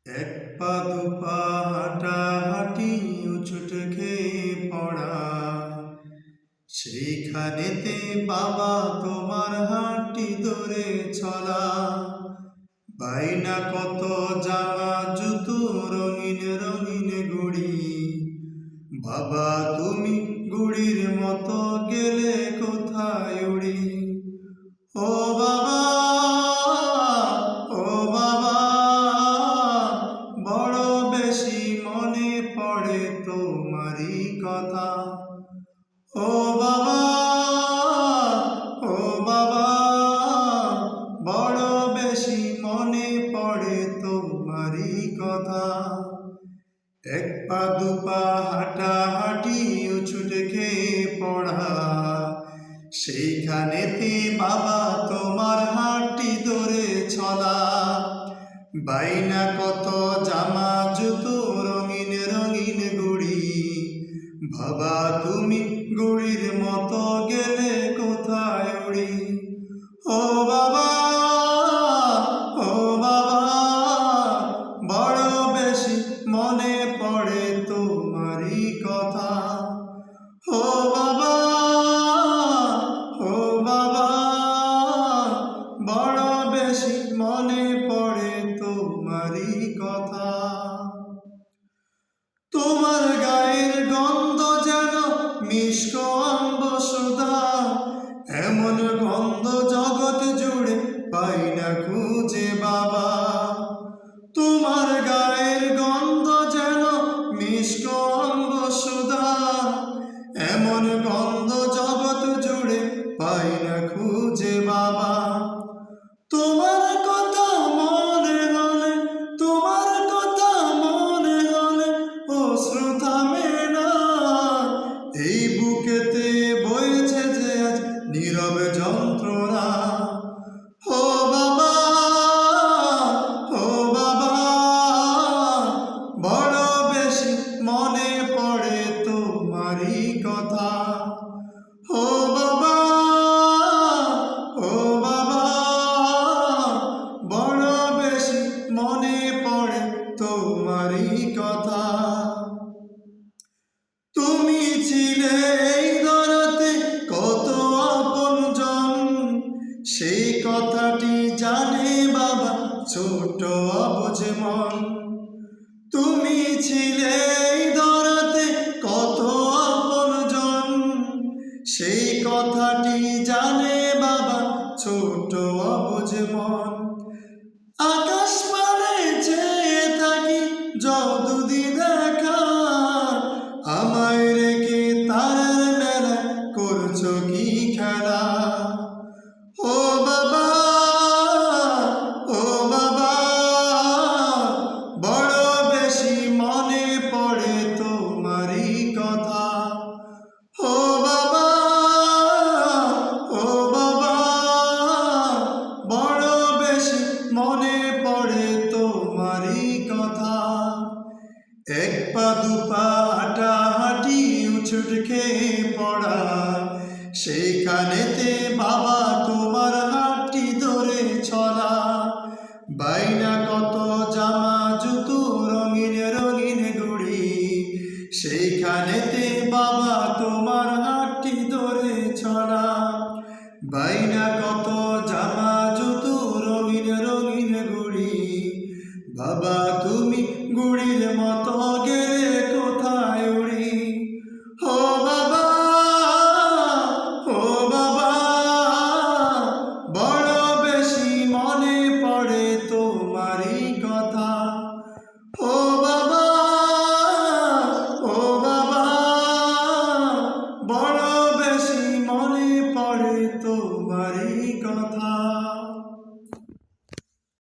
এক পা দুপা হাঁটাহাঁটি উচুট খেয়ে পড়া, সেইখানেতে বাবা তোমার হাঁটি ধরে চলা। বাইনা কত জামা জুতো রঙিন রঙিন ঘুড়ি, বাবা তুমি ঘুড়ির মতো গেলে কোথায় উড়ি। ও বাবা, ও বাবা, বড় বেশি মনে পড়ে তোমারই কথা। ও বাবা, ও বাবা, বড় বেশি মনে পড়ে তোমারই কথা। এক পা দুপা হাঁটাহাঁটি উছুট খেয়ে পড়া, সেইখানেতে বাবা তোমার হাঁটি ধরে চলা। বাইনা কত জামা জুতো রঙিন রঙিন ঘুড়ি, বাবা তুমি ঘুড়ির মতো গেলে কোথায় উড়ি। ও বাবা, ও বাবা, বড় বেশি মনে পড়ে তোমারই কথা। ও বাবা, ও বাবা, বড় বেশি মনে পড়ে তোমারই কথা। তোমার গায়ের গন্ধ যেন মিষ্ট আম্বসুধা, এমন গন্ধ জগৎ জুড়ে পাই না খুঁজে বাবা। তোমার গায়ের গন্ধ যেন মিষ্ট আম্বসুধা, এমন গন্ধ জগৎ জুড়ে পাই না খুঁজে বাবা। তোমার কথা মনে হলে, তোমার কথা মনে হলে অশ্রু থামে না। এই বুকেতে বইছে যে আজ নীরব যন্ত্রণা। ও বাবা, ও বাবা, বড় বেশি মনে পড়ে তোমারই কথা। ও বাবা, ও বাবা, বড় বেশি মনে পড়ে তোমারই কথা। তুমি ছিলে এই ধরাতে কত আপনজন, সেই কথাটি জানে বাবা ছোট অবুঝ মন। তুমি ছিলে এই ধরাতে কত আপনজন, সেই কথাটি জানে বাবা ছোট অবুঝ মন। আকাশ পানে চেয়ে থাকি যদি দেখা, আমায় রেখে তারার মেলা করছো কি খেলা। ও বাবা, ও বাবা, বড় বেশি মনে পড়ে তোমারই কথা। ও বাবা, ও বাবা, বড় বেশি মনে পড়ে তোমারই কথা। এক পা দুপা হাঁটাহাঁটি উছুট খেয়ে পড়া, সেইখানেতে বাবা তোমার হাঁটি ধরে চলা। বাইনা কত জামা জুতো রঙিন রঙিন ঘুড়ি, সেইখানেতে বাবা তোমার হাঁটি ধরে চলা। বাইনা কত জামা জুতো রঙিন রঙিন ঘুড়ি, বাবা তুমি ঘুড়ির মতো গেলে